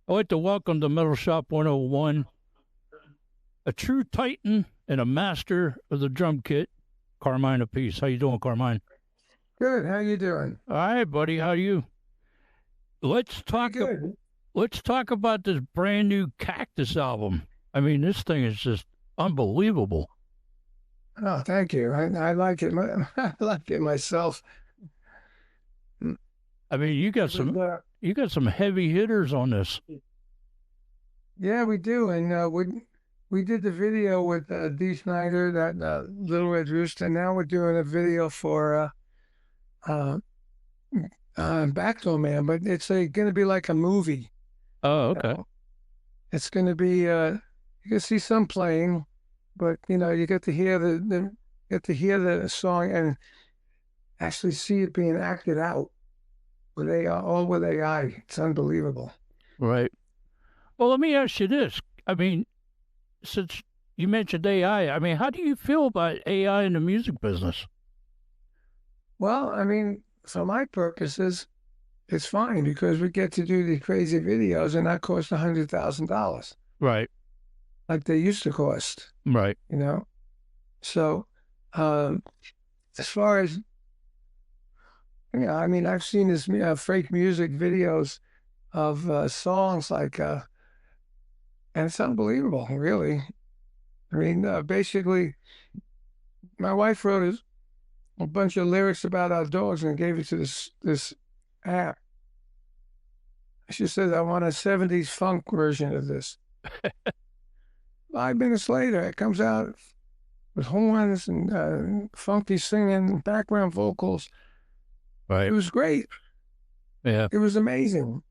I'd like to welcome to Metal Shop 101 a true titan and a master of the drum kit, Carmine Appice. How you doing, Carmine? Good. How you doing? All right, buddy. How are you? Let's Pretty talk. good. Let's talk about this brand new Cactus album. I mean, this thing is just unbelievable. Oh, thank you. I like it. I like it myself. Mm, I mean, It was, you got some heavy hitters on this. yeah, we do, and we did the video with Dee Snider, that Little Red Rooster. Now we're doing a video for uh, Backdoor Man, but it's going to be like a movie. Oh, You okay. know? It's going to be you can see some playing, but you get to hear the song and actually see it being acted out with AI, all with AI. It's unbelievable. Right. Well, let me ask you this. I mean, since you mentioned AI, I mean, how do you feel about AI in the music business? Well, I mean, for my purposes, it's fine because we get to do these crazy videos and that cost $100,000 Right. like they used to cost, Right. you know? So, um, as far as, I mean, I've seen this fake music videos of songs like, and it's unbelievable, really. I mean, basically, my wife wrote a bunch of lyrics about our dogs and gave it to this app. She said, I want a 70s funk version of this. 5 minutes later, it comes out with horns and funky singing, background vocals. It Right. was great. Yeah. It was amazing.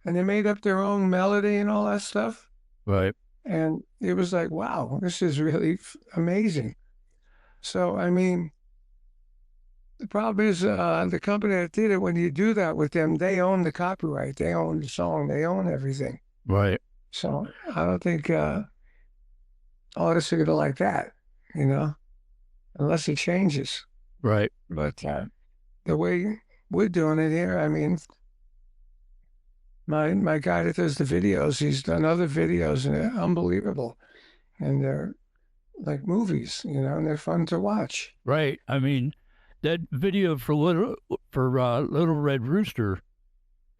And they made up their own melody and all that stuff. Right. And it was like, wow, this is really amazing. So, I mean, the problem is the company that did it, when you do that with them, they own the copyright, they own the song, they own everything. Right. So I don't think artists are going to like that, you know, unless it changes. Right. But the way we're doing it here, I mean, my guy that does the videos, he's done other videos and they're unbelievable. And they're like movies, and they're fun to watch. Right. I mean, that video for Little Red Rooster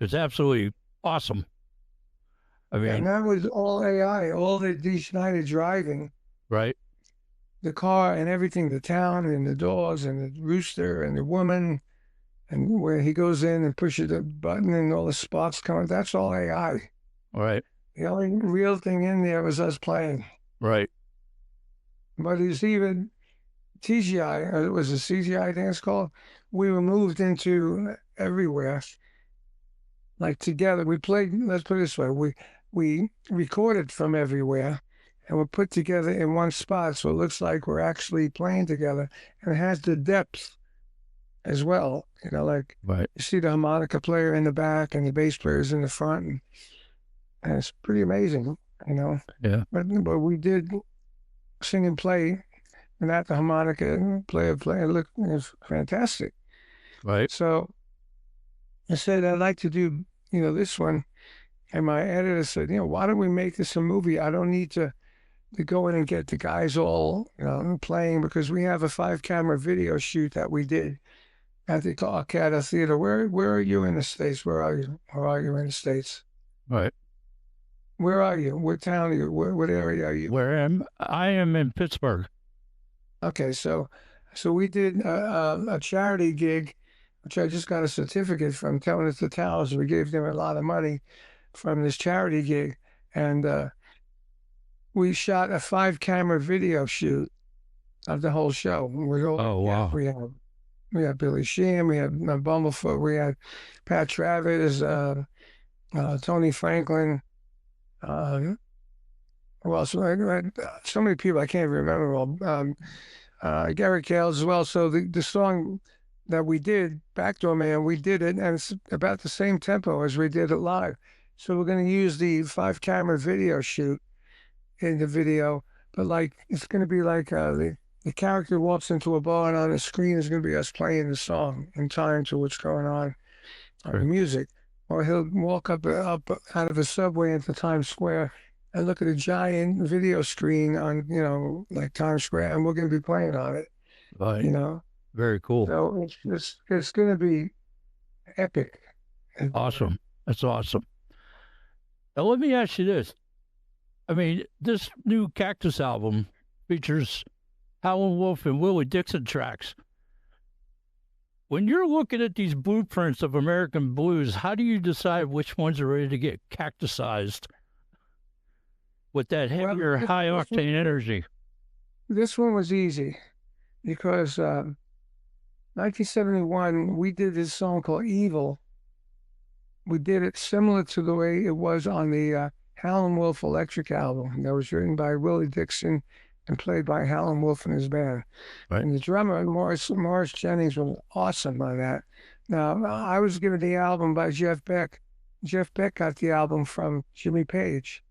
is absolutely awesome. I And mean, that was all AI, all the Dee Snider driving right. the car and everything, the town and the dogs and the rooster and the woman, and where he goes in and pushes the button and all the sparks come. That's all AI. Right. The only real thing in there was us playing. Right. But it's even TGI, or it was a CGI thing it's called. We were moved into everywhere, like together. We played, let's put it this way, we recorded from everywhere and we're put together in one spot. So it looks like we're actually playing together, and it has the depth as well. Like Right. you see the harmonica player in the back and the bass players in the front. And it's pretty amazing, you know. Yeah. But we did sing and play, and that the harmonica player looked, it was fantastic. Right. So I said, I'd like to do, this one. And my editor said, why don't we make this a movie? I don't need to go in and get the guys all, playing, because we have a 5-camera video shoot that we did at the Cactus Theater. Where are you in the States? Where are you? Or are you in the States? Right. Where are you? What town are you? What area are you? I am in Pittsburgh. Okay, so we did a charity gig, which I just got a certificate from telling it to Towers. We gave them a lot of money from this charity gig, and we shot a 5-camera video shoot of the whole show. Oh wow. We had Billy Sheehan, we had Bumblefoot, we had Pat Travis, Tony Franklin. Well, so I had so many people I can't remember all. Gary Cales as well. So the song that we did, Backdoor Man, we did it, and it's about the same tempo as we did it live. So we're going to use the 5-camera video shoot in the video, but like it's going to be like the character walks into a bar, and on the screen is going to be us playing the song in time to what's going on, the music. or he'll walk up out of a subway into Times Square and look at a giant video screen on, like Times Square, and we're going to be playing on it, Right. you know. Very cool. So it's going to be epic. Awesome. That's awesome. Now, let me ask you this. I mean, this new Cactus album features Howlin' Wolf and Willie Dixon tracks. When you're looking at these blueprints of American blues, how do you decide which ones are ready to get cactusized with that heavier, high octane energy? This one was easy because 1971, we did this song called Evil. We did it similar to the way it was on the Howlin' Wolf Electric album that was written by Willie Dixon and played by Howlin' Wolf and his band. Right. And the drummer, Morris Jennings, was awesome on that. Now, I was given the album by Jeff Beck. Jeff Beck got the album from Jimmy Page.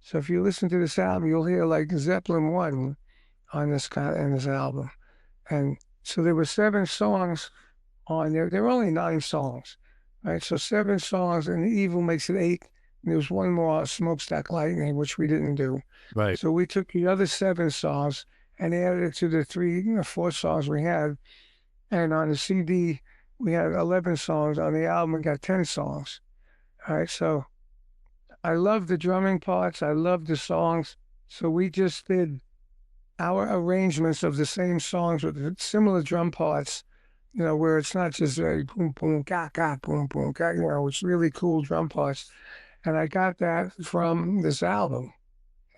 So if you listen to this album, you'll hear like Zeppelin 1 on this album. And so there were 7 songs on there. There were only 9 songs, right? So 7 songs, and Evil makes it 8. And there was one more, Smokestack Lightning, which we didn't do. Right. So we took the other 7 songs and added it to the 3 or 4 songs we had. And on the CD, we had 11 songs. On the album, we got 10 songs. All right, so I love the drumming parts. I love the songs. So we just did our arrangements of the same songs with similar drum parts, where it's not just very boom, boom, ga, ga, boom, boom, ga, it's really cool drum parts. And I got that from this album.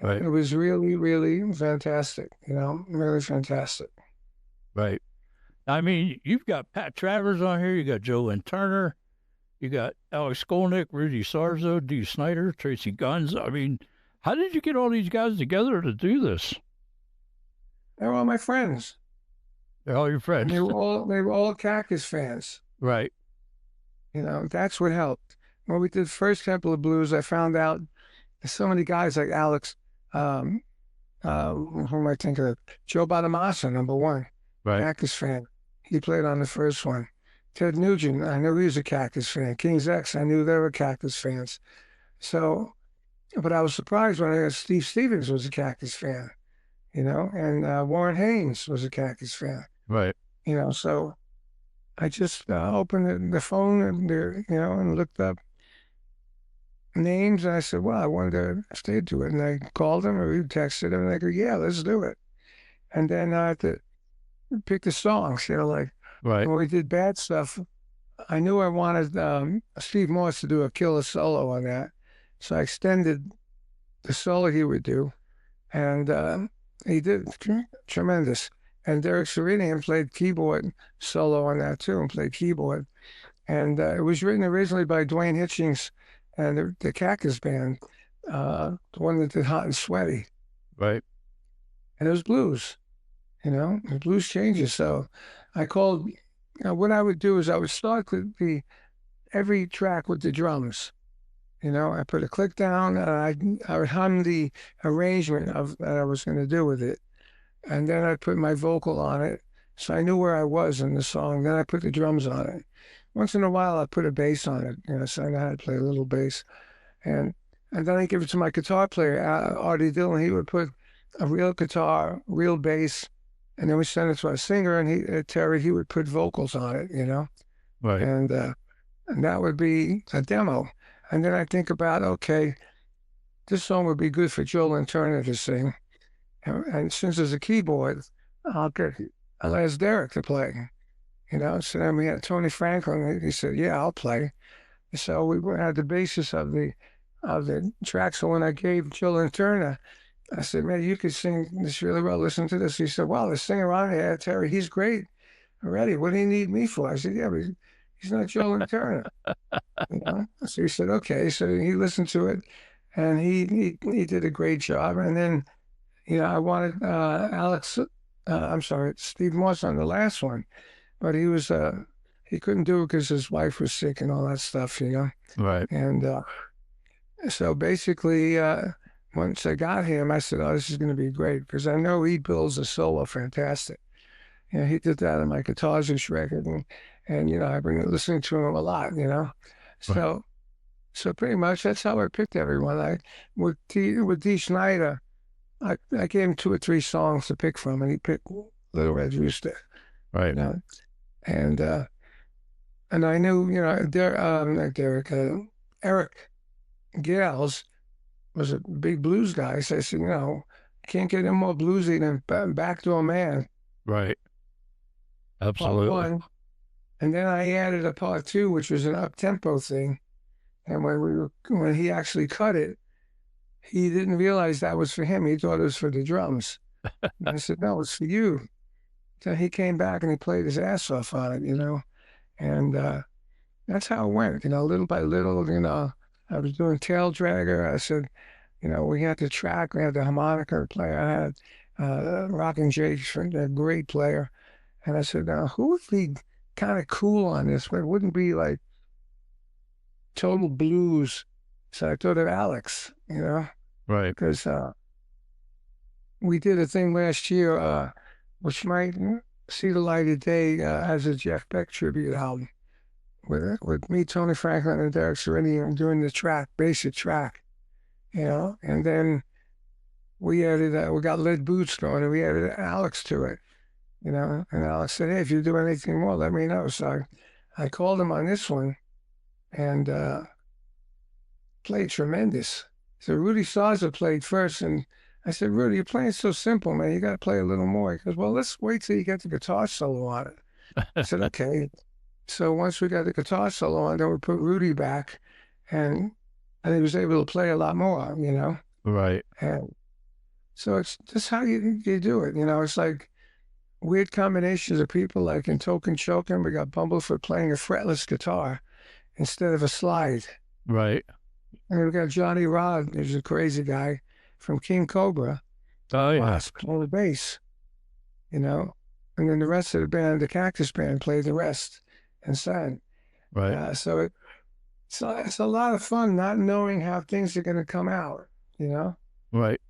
Right. It was really, really fantastic, really fantastic. Right. I mean, you've got Pat Travers on here. You got Joe Lynn Turner. You got Alex Skolnick, Rudy Sarzo, Dee Snider, Tracy Guns. I mean, how did you get all these guys together to do this? They're all my friends. They're all your friends. They were all Cactus fans. Right. That's what helped. When we did First Temple of Blues, I found out there's so many guys like Alex, who am I thinking of? Joe Bonamassa, number 1. Right. Cactus fan. He played on the first one. Ted Nugent, I knew he was a Cactus fan. King's X, I knew they were Cactus fans. So, but I was surprised when I heard Steve Stevens was a Cactus fan, and Warren Haynes was a Cactus fan. Right. So I just opened the phone and looked up names, and I said, well, I wonder if they'd do it. And I called them, or we texted them, and they go, yeah, let's do it. And then I had to pick the songs, like right. When we did Bad Stuff, I knew I wanted Steve Morse to do a killer solo on that. So I extended the solo he would do, and he did tremendous. And Derek Serenian played keyboard solo on that too, and played keyboard. And it was written originally by Dwayne Hitchings and the Cactus Band, the one that did Hot and Sweaty. Right. And it was blues, the blues changes. So I called, what I would do is I would start every track with the drums. I put a click down, and I would hum the arrangement that I was going to do with it. And then I'd put my vocal on it, so I knew where I was in the song. Then I put the drums on it. Once in a while, I put a bass on it, so I know how to play a little bass. And then I give it to my guitar player, Artie Dillon. He would put a real guitar, real bass, and then we send it to our singer, and Terry, he would put vocals on it, Right. And that would be a demo. And then I think about, okay, this song would be good for Joe Lynn Turner to sing. And since there's a keyboard, I'll ask Derek to play, So then we had Tony Franklin. He said, yeah, I'll play. So we had the basis of the track. So when I gave Joe Lynn Turner, I said, man, you could sing this really well. Listen to this. He said, wow, the singer on here, Terry, he's great already. What do you need me for? I said, yeah, but he's not Joe Lynn Turner. So he said, okay. So he listened to it, and he did a great job. And then, I wanted Steve Morse on the last one, but he couldn't do it because his wife was sick and all that stuff, Right. And so basically, once I got him, I said, oh, this is going to be great, because I know he builds a solo fantastic. He did that on my Guitars record, and I've been listening to him a lot, So So pretty much that's how I picked everyone. With Dee Snider, I gave him 2 or 3 songs to pick from, and he picked Little Red Rooster. Right. You know, and I knew, not Derek, Eric Gales was a big blues guy. So I said, can't get any more bluesy than Backdoor Man. Right. Part Absolutely. 1. And then I added a part 2, which was an up-tempo thing. And when he actually cut it, he didn't realize that was for him. He thought it was for the drums. And I said, no, it's for you. So he came back and he played his ass off on it, and that's how it went, little by little, I was doing Tail Dragger. I said, we had the track, we had the harmonica player, I had Rockin' Jake, a great player. And I said, now, who would be kind of cool on this? But it wouldn't be like total blues. So I thought of Alex, Right. because we did a thing last year, which might see the light of day as a Jeff Beck tribute album with me, Tony Franklin, and Derek Serenian doing the track, basic track, and then we added, we got Lead Boots going, and we added Alex to it, and Alex said, hey, if you do anything more, let me know. So I called him on this one, and played tremendous. So Rudy Sarza played first, and I said, Rudy, you're playing so simple, man. You got to play a little more. He goes, well, let's wait till you get the guitar solo on it. I said, okay. So once we got the guitar solo on, then we put Rudy back, and he was able to play a lot more, Right. And so it's just how you do it. It's like weird combinations of people, like in Token Chokin', we got Bumblefoot playing a fretless guitar instead of a slide. Right. And we got Johnny Rod, who's a crazy guy from King Cobra. Oh, yeah. Playing the bass, and then the rest of the band, the Cactus band, played the rest and sang. Right. So it's a lot of fun not knowing how things are going to come out, Right.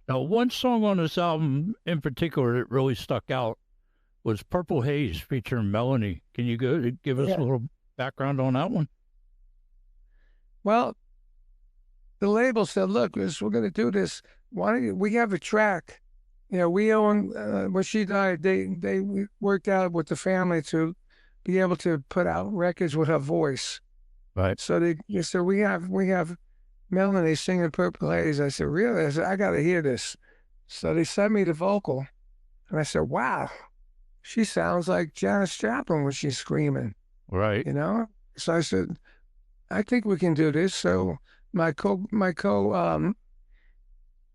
Now, one song on this album in particular that really stuck out was Purple Haze featuring Melanie. Can you give us a little background on that one? Well, the label said, look, we're going to do this. Why don't we have a track? We own, when she died, they worked out with the family to be able to put out records with her voice. Right. So they said, we have Melanie singing Purple Haze. I said, really? I said, I got to hear this. So they sent me the vocal, and I said, wow, she sounds like Janis Joplin when she's screaming. Right. So I said, I think we can do this. So my co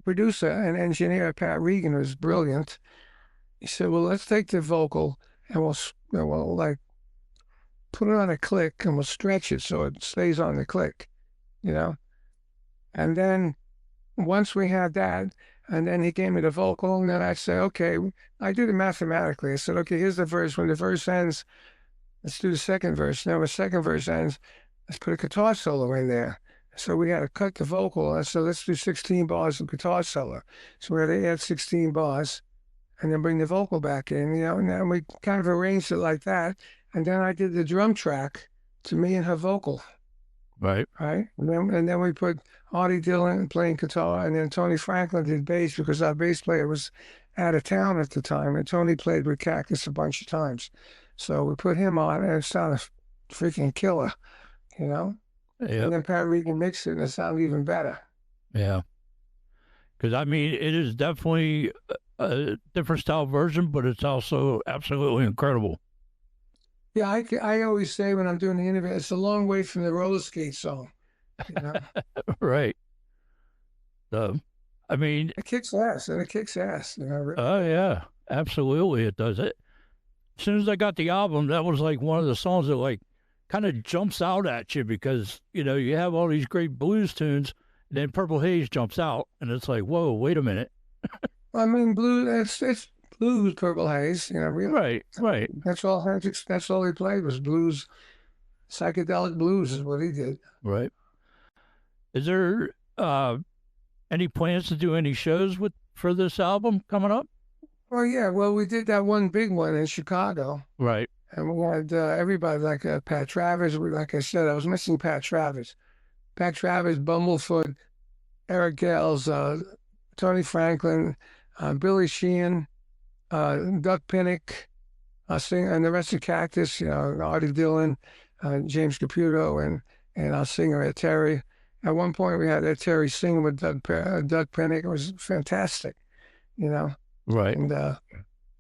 producer and engineer, Pat Regan, who's brilliant, he said, well, let's take the vocal and we'll like put it on a click and we'll stretch it so it stays on the click, And then once we had that, and then he gave me the vocal, and then I said, okay, I did it mathematically. I said, okay, here's the verse. When the verse ends, let's do the second verse. Now when the second verse ends, let's put a guitar solo in there. So we had to cut the vocal. I said, let's do 16 bars of guitar solo. So we had to add 16 bars and then bring the vocal back in, and then we kind of arranged it like that. And then I did the drum track to me and her vocal. Right. Right. And then we put Artie Dillon playing guitar, and then Tony Franklin did bass because our bass player was out of town at the time, and Tony played with Cactus a bunch of times. So we put him on, and it sounded freaking killer, Yep. And then Pat Regan mixed it, and it sounded even better. Yeah. Because, it is definitely a different style version, but it's also absolutely incredible. Yeah, I always say when I'm doing the interview, it's a long way from the roller skate song. Right. It kicks ass, and it kicks ass. Oh, yeah. Absolutely, it does. As soon as I got the album, that was like one of the songs that kind of jumps out at you because, you have all these great blues tunes, and then Purple Haze jumps out, and it's like, whoa, wait a minute. Blues, it's blues, Purple Haze, really. Right. That's all he played was blues. Psychedelic blues is what he did. Right. Is there any plans to do any shows for this album coming up? Oh, yeah. Well, we did that one big one in Chicago. Right. And we had everybody, like Pat Travers. Like I said, I was missing Pat Travers. Pat Travers, Bumblefoot, Eric Gales, Tony Franklin, Billy Sheehan, Duck Pinnick, and the rest of Cactus, Artie Dillon, James Caputo, and our singer Ed Terry. At one point, we had Ed Terry singing with Doug Pinnick. It was fantastic, Right. And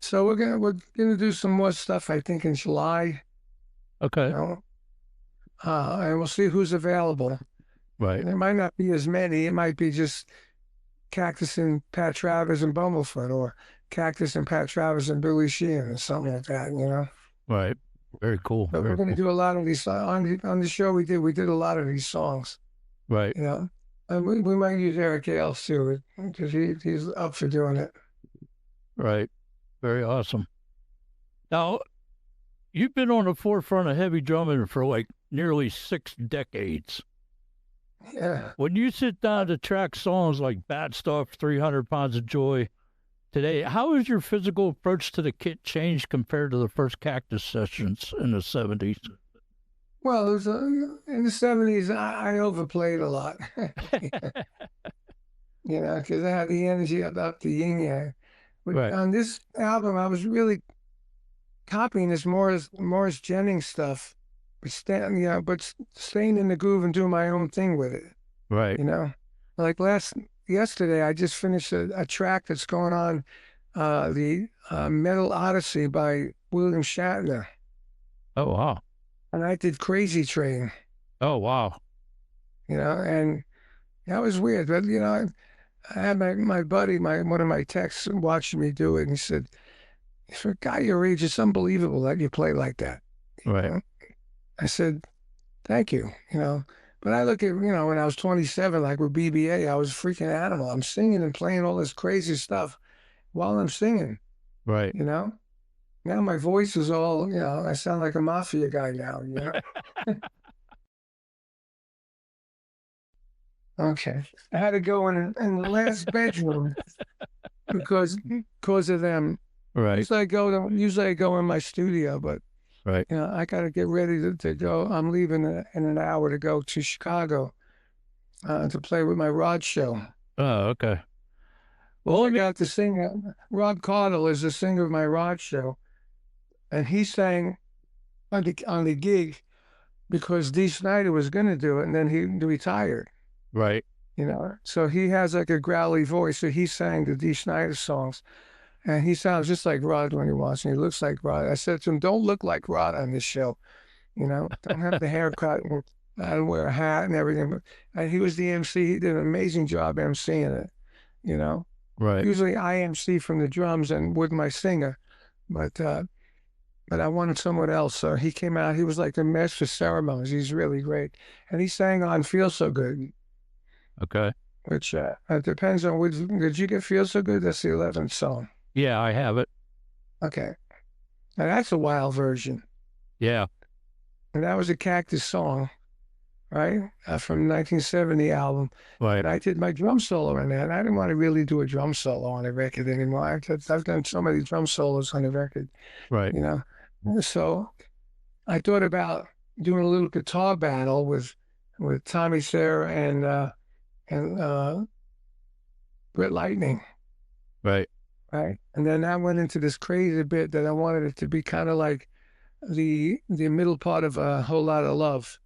so we're gonna do some more stuff. I think in July. Okay. And we'll see who's available. Right. There might not be as many. It might be just Cactus and Pat Travers and Bumblefoot, or Cactus and Pat Travers and Billy Sheehan, or something like that. Right. Very cool. But we're going to do a lot of these on the show. We did a lot of these songs. Right. And we might use Eric Gales too, because he's up for doing it. Right. Very awesome. Now, you've been on the forefront of heavy drumming for like nearly 6 decades. Yeah. When you sit down to track songs like Bad Stuff, 300 Pounds of Joy today, how has your physical approach to the kit changed compared to the first Cactus sessions in the 70s? Well, it was, in the 70s, I overplayed a lot. Because I had the energy about the yin yang. But Right. on this album, I was really copying this Morris Jennings stuff, but staying in the groove and doing my own thing with it. Right. Like yesterday, I just finished a track that's going on, the Metal Odyssey by William Shatner. Oh, wow. And I did Crazy Train. Oh, wow. And that was weird. But, I had my buddy, one of my techs watching me do it, and he said, for a guy your age, it's unbelievable that you play like that. Right. I said, thank you, But I look at, when I was 27, like with BBA, I was a freaking animal. I'm singing and playing all this crazy stuff while I'm singing. Right. Now my voice is all, I sound like a mafia guy now, Okay. I had to go in the last bedroom because of them. Right. Usually I go in my studio, but right. I got to get ready to go. I'm leaving in an hour to go to Chicago to play with my Rod show. Oh, okay. Well, I got to sing. Rob Cardle is the singer of my Rod show, and he sang on the gig because Dee Snider was going to do it, and then he retired. Right. So he has like a growly voice, so he sang the Dee Snider songs. And he sounds just like Rod when he wants, and he looks like Rod. I said to him, don't look like Rod on this show. Don't have the haircut, and I don't wear a hat and everything. But he was the MC. He did an amazing job MCing it, Right. Usually I MC from the drums and with my singer, but I wanted someone else. So he came out. He was like the master of ceremonies. He's really great. And he sang on Feel So Good. Okay. Which it depends on which. Did you get Feel So Good? That's the 11th song. Yeah, I have it. Okay. Now that's a wild version. Yeah. And that was a Cactus song, right? From the 1970 album. Right. And I did my drum solo on that. And I didn't want to really do a drum solo on a record anymore. I've done so many drum solos on a record. Right. So I thought about doing a little guitar battle with Tommy Sayre and Britt Lightning. Right. Right. And then I went into this crazy bit that I wanted it to be kind of like the middle part of A Whole Lot of Love.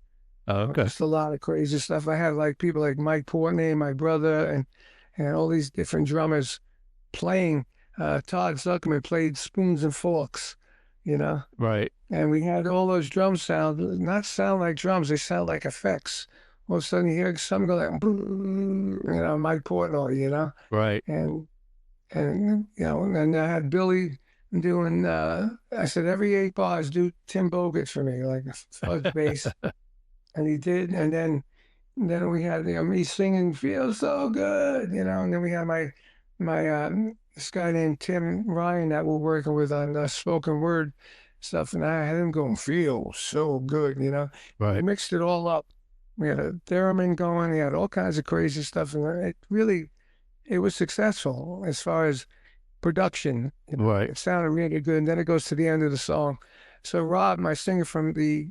Oh, okay. Just a lot of crazy stuff. I had like people like Mike Portney, my brother, and all these different drummers playing. Todd Zuckerman played Spoons and Forks, Right. And we had all those drums not sound like drums, they sound like effects. All of a sudden you hear something go like, Mike Portnoy, Right. And and I had Billy doing, I said, every 8 bars, do Tim Bogert for me, like a fuzz bass. And he did. And then we had me singing Feel So Good, and then we had my this guy named Tim Ryan that we're working with on spoken word stuff. And I had him going, Feel So Good, Right. We mixed it all up. We had a theremin going. We had all kinds of crazy stuff. And it was successful as far as production. Right. It sounded really good. And then it goes to the end of the song. So Rob, my singer from the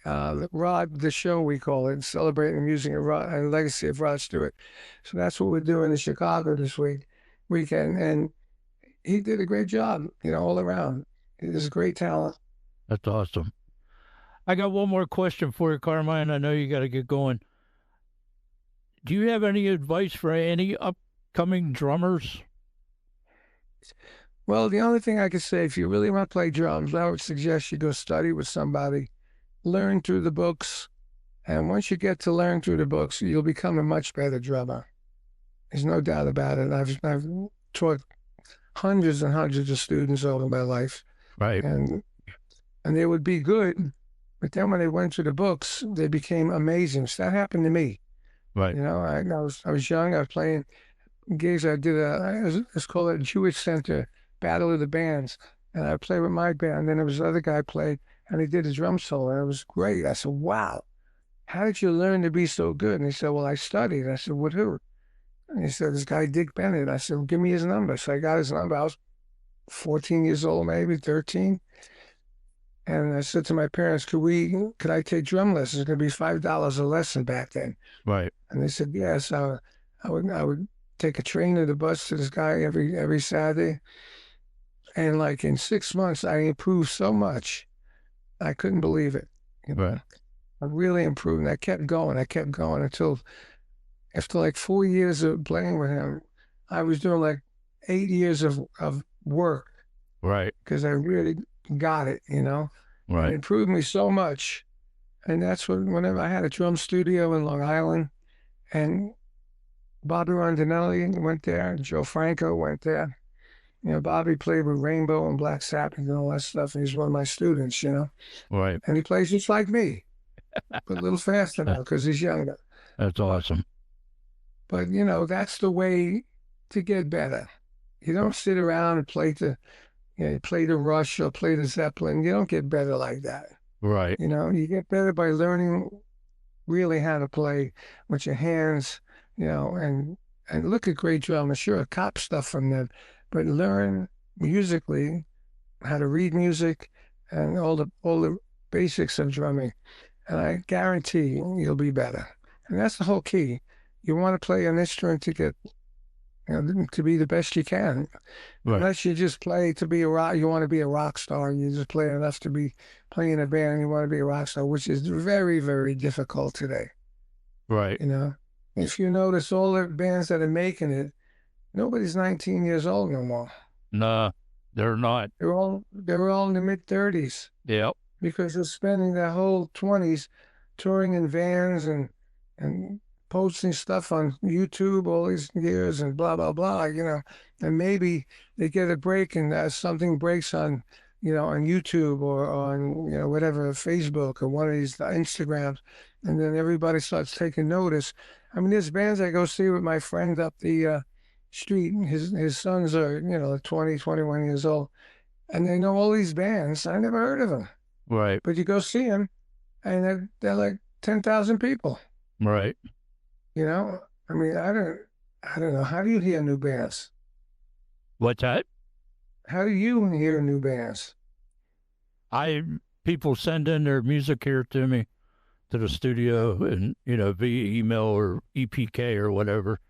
Rod, the show we call it, celebrating the music and legacy of Rod Stewart. So that's what we're doing in Chicago this weekend, and he did a great job, all around. He's a great talent. That's awesome. I got one more question for you, Carmine. I know you got to get going. Do you have any advice for any upcoming drummers? Well, the only thing I could say, if you really want to play drums, I would suggest you go study with somebody, learn through the books, and once you get to learn through the books, you'll become a much better drummer. There's no doubt about it. I've taught hundreds and hundreds of students over my life, Right. and they would be good, but then when they went through the books, they became amazing. So that happened to me. Right. I was young. I was playing gigs. I did it's called a Jewish Center Battle of the Bands, and I played with my band. And then there was another guy played, and he did a drum solo, and it was great. I said, "Wow, how did you learn to be so good?" And he said, "Well, I studied." I said, "With who?" And he said, "This guy Dick Bennett." I said, well, "Give me his number." So I got his number. I was 14 years old, maybe 13. And I said to my parents, could I take drum lessons? It's going to be $5 a lesson back then. Right. And they said, yes. I would take a train or the bus to this guy every Saturday. And like in 6 months, I improved so much. I couldn't believe it. Right. I really improved. And I kept going until after like 4 years of playing with him, I was doing like 8 years of work. Right. Because I really got it, Right. It improved me so much. And that's whenever I had a drum studio in Long Island, and Bobby Rondinelli went there, Joe Franco went there. Bobby played with Rainbow and Black Sabbath and all that stuff. And he's one of my students, Right. And he plays just like me, but a little faster now because he's younger. That's awesome. But, that's the way to get better. You don't sit around and play the Rush or play the Zeppelin. You don't get better like that. Right. You get better by learning really how to play with your hands, and look at great drummers. Sure, cop stuff from them, but learn musically how to read music and all the basics of drumming. And I guarantee you'll be better. And that's the whole key. You want to play an instrument to get to be the best you can. Right. Unless you just play to be you want to be a rock star. You just play enough to be playing in a band. You want to be a rock star, which is very, very difficult today. Right. If you notice all the bands that are making it, nobody's 19 years old no more. No, they're not. They're all in the mid-30s. Yep. Because they're spending their whole 20s touring in vans and posting stuff on YouTube all these years and blah, blah, blah, and maybe they get a break and something breaks on, on YouTube or on, whatever, Facebook or one of these Instagrams, and then everybody starts taking notice. I mean, there's bands I go see with my friend up the street. His sons are, 20, 21 years old, and they know all these bands. I never heard of them. Right. But you go see them, and they're like 10,000 people. Right. I mean, I don't know. How do you hear new bands? What's that? How do you hear new bands? People send in their music here to me, to the studio, and via email or EPK or whatever,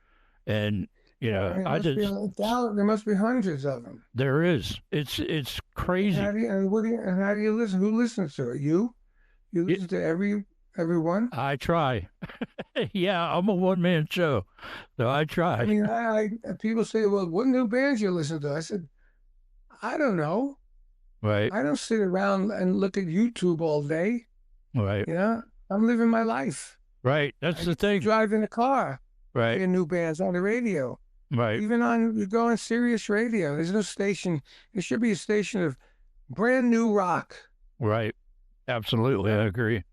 and there must be hundreds of them. There is. It's crazy. How do you listen? Who listens to it? You listen to everyone? I try. Yeah, I'm a one-man show, so I try. I mean, people say, well, what new bands you listen to? I said, I don't know. Right. I don't sit around and look at YouTube all day. Right. I'm living my life. Right. That's the thing. Driving a car. Right. Hear new bands on the radio. Right. Even you go on Sirius Radio. There's no station. There should be a station of brand new rock. Right. Absolutely. I agree.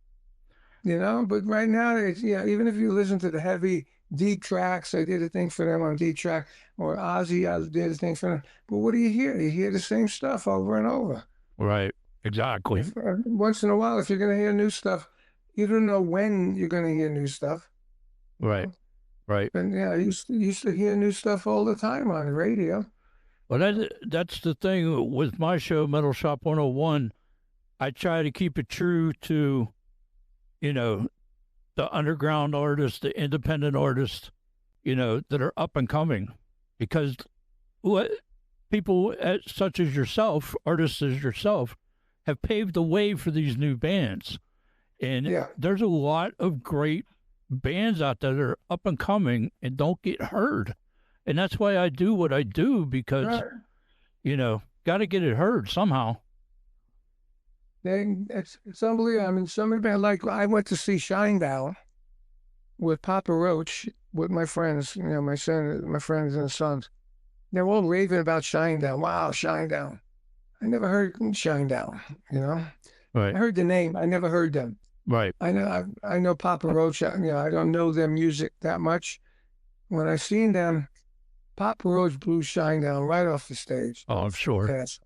But right now, even if you listen to the heavy, deep tracks, I did a thing for them on deep track, or Ozzy, I did a thing for them. But what do you hear? You hear the same stuff over and over. Right. Exactly. Once in a while, if you're going to hear new stuff, you don't know when you're going to hear new stuff. Right. Right. And I used to hear new stuff all the time on the radio. Well, that's the thing with my show, Metal Shop 101. I try to keep it true to you know, the underground artists, the independent artists, you know, that are up and coming, because what people such as yourself, artists as yourself, have paved the way for these new bands. And Yeah. there's a lot of great bands out there that are up and coming and don't get heard. And that's why I do what I do, because, Right. you know, got to get it heard somehow. It's unbelievable. I mean, somebody like I went to see Shinedown with Papa Roach with my friends, you know, my friends and sons. They're all raving about Shinedown. Wow, Shinedown. I never heard Shinedown, you know. Right. I heard the name. I never heard them. Right. I know Papa Roach. You know, I don't know their music that much. When I seen them, Papa Roach blew Shinedown right off the stage. Oh, I'm sure. Yes.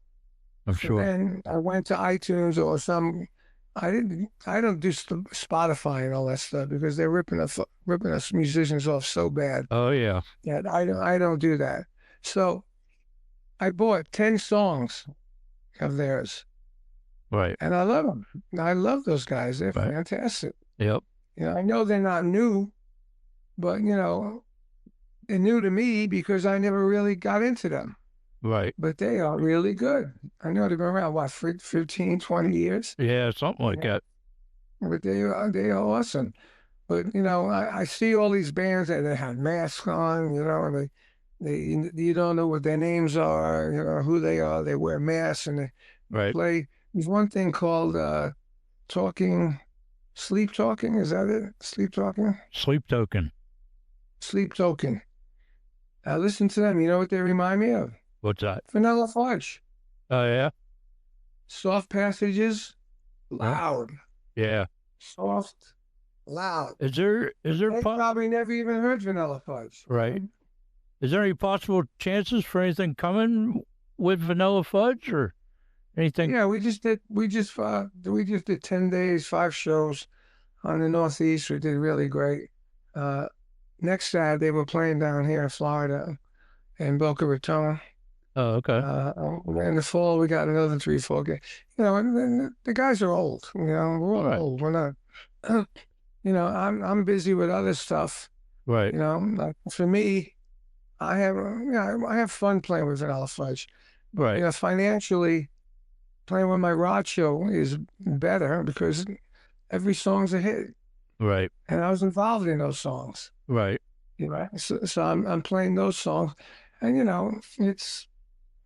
I'm sure. And I went to iTunes or some. I don't do Spotify and all that stuff because they're ripping us musicians off so bad. Oh yeah. Yeah, I don't do that. So I bought 10 songs of theirs. Right. And I love them. I love those guys. They're fantastic. Yep. You know, I know they're not new, but you know, they're new to me because I never really got into them. Right. But they are really good. I know they've been around, what, 15, 20 years? Yeah, something like that. But they are awesome. But, you know, I see all these bands that they have masks on, you know, and you don't know what their names are, you know, who they are. They wear masks and they play. There's one thing called sleep talking. Is that it? Sleep talking? Sleep Token. Sleep Token. I listen to them. You know what they remind me of? What's that? Vanilla Fudge. Oh yeah. Soft passages, loud. Yeah. Soft, loud. Is there They probably never even heard Vanilla Fudge. Right. Is there any possible chances for anything coming with Vanilla Fudge or anything? Yeah, we just did 10 days, 5 shows on the Northeast. We did really great. Next Saturday we're playing down here in Florida in Boca Raton. Oh, okay. In the fall we got another 3-4 games. You know, and the guys are old. You know, we're all old. We're not. You know, I'm busy with other stuff. Right. You know, like for me, I have fun playing with Vanilla Fudge. Right. You know, financially, playing with my rod show is better because every song's a hit. Right. And I was involved in those songs. Right. You know, so I'm playing those songs, and you know,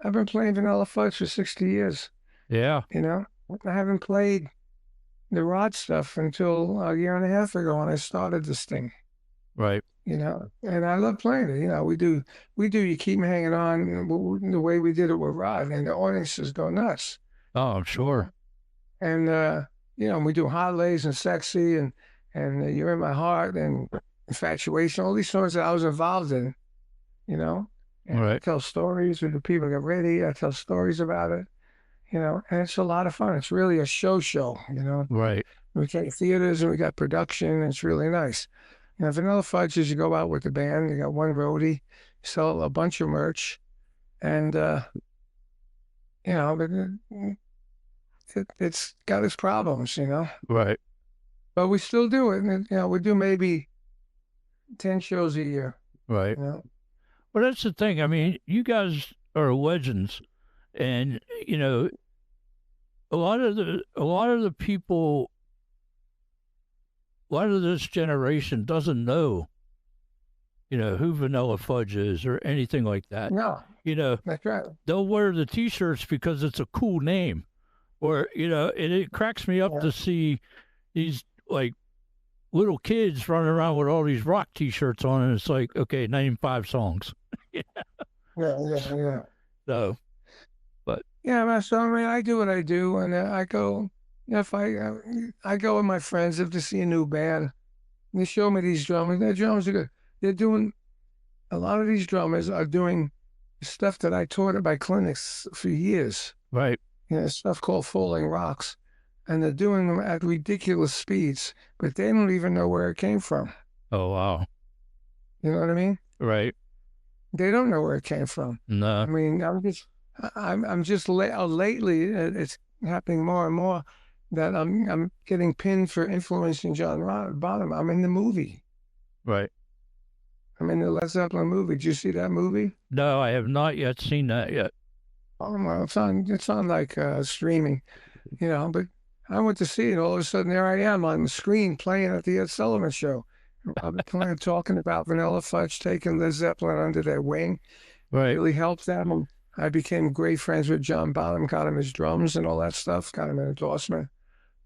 I've been playing Vanilla Fudge for 60 years. Yeah. You know, I haven't played the rod stuff until a year and a half ago when I started this thing. Right. You know, and I love playing it. You know, we do. You keep me hanging on the way we did it with Rod, and the audiences go nuts. Oh, I'm sure. And you know, we do Holidays and Sexy and You're in My Heart and Infatuation, all these songs that I was involved in, you know. And I tell stories with the people get ready. I tell stories about it, you know, and it's a lot of fun. It's really a show, you know. Right. We take theaters and we got production, and it's really nice. You know, Vanilla Fudge is you go out with the band, you got one roadie, sell a bunch of merch, and, you know, it's got its problems, you know. Right. But we still do it. And, you know, we do maybe 10 shows a year. Right. You know? Well, that's the thing. I mean, you guys are legends, and you know, a lot of the people, a lot of this generation doesn't know, you know, who Vanilla Fudge is or anything like that. No. You know, That's right. They'll wear the T-shirts because it's a cool name, or you know, and it cracks me up to see these like little kids running around with all these rock T-shirts on, and it's like, okay, name 5 songs. Yeah. So, but yeah, so I mean, I do what I do, and I go. You know, if I go with my friends if they see a new band, they show me these drummers. Their drummers are good. They're doing a lot of these drummers are doing stuff that I taught at my clinics for years. Right. You know, stuff called falling rocks. And they're doing them at ridiculous speeds, but they don't even know where it came from. Oh, wow. You know what I mean? Right. They don't know where it came from. No. I mean, I'm just lately, it's happening more and more. that I'm getting pinned for influencing John Bonham. I'm in the movie. Right. I'm in the Led Zeppelin movie. Did you see that movie? No, I have not yet seen that yet. Oh, well, it's on like streaming, but I went to see it. All of a sudden, there I am on the screen playing at the Ed Sullivan Show. I've been playing, talking about Vanilla Fudge taking Led Zeppelin under their wing. Right. Really helped them. I became great friends with John Bonham, got him his drums and all that stuff, got him an endorsement.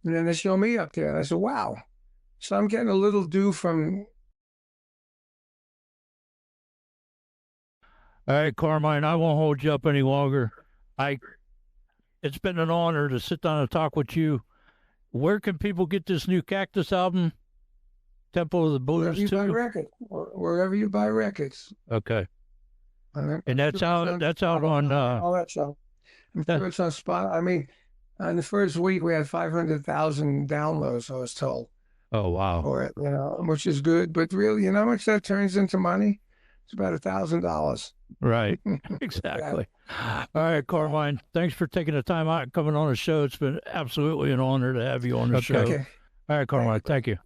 And then they show me up there. And I said, wow. So I'm getting a little due from. All right, Carmine, I won't hold you up any longer. It's been an honor to sit down and talk with you. Where can people get this new Cactus album? Temple of the Wherever Blues you buy too? records. Wherever you buy records. Okay. And that's Sure out. it's on That's out on. all that stuff. I'm sure it's on spot. I mean, in the first week we had 500,000 downloads, I was told, Oh wow. for it, which is good. But really, you know how much that turns into money? It's about $1,000. Right. Exactly. All right, Carmine. Thanks for taking the time out and coming on the show. It's been absolutely an honor to have you on the show. Okay. All right, Carmine. Thank you.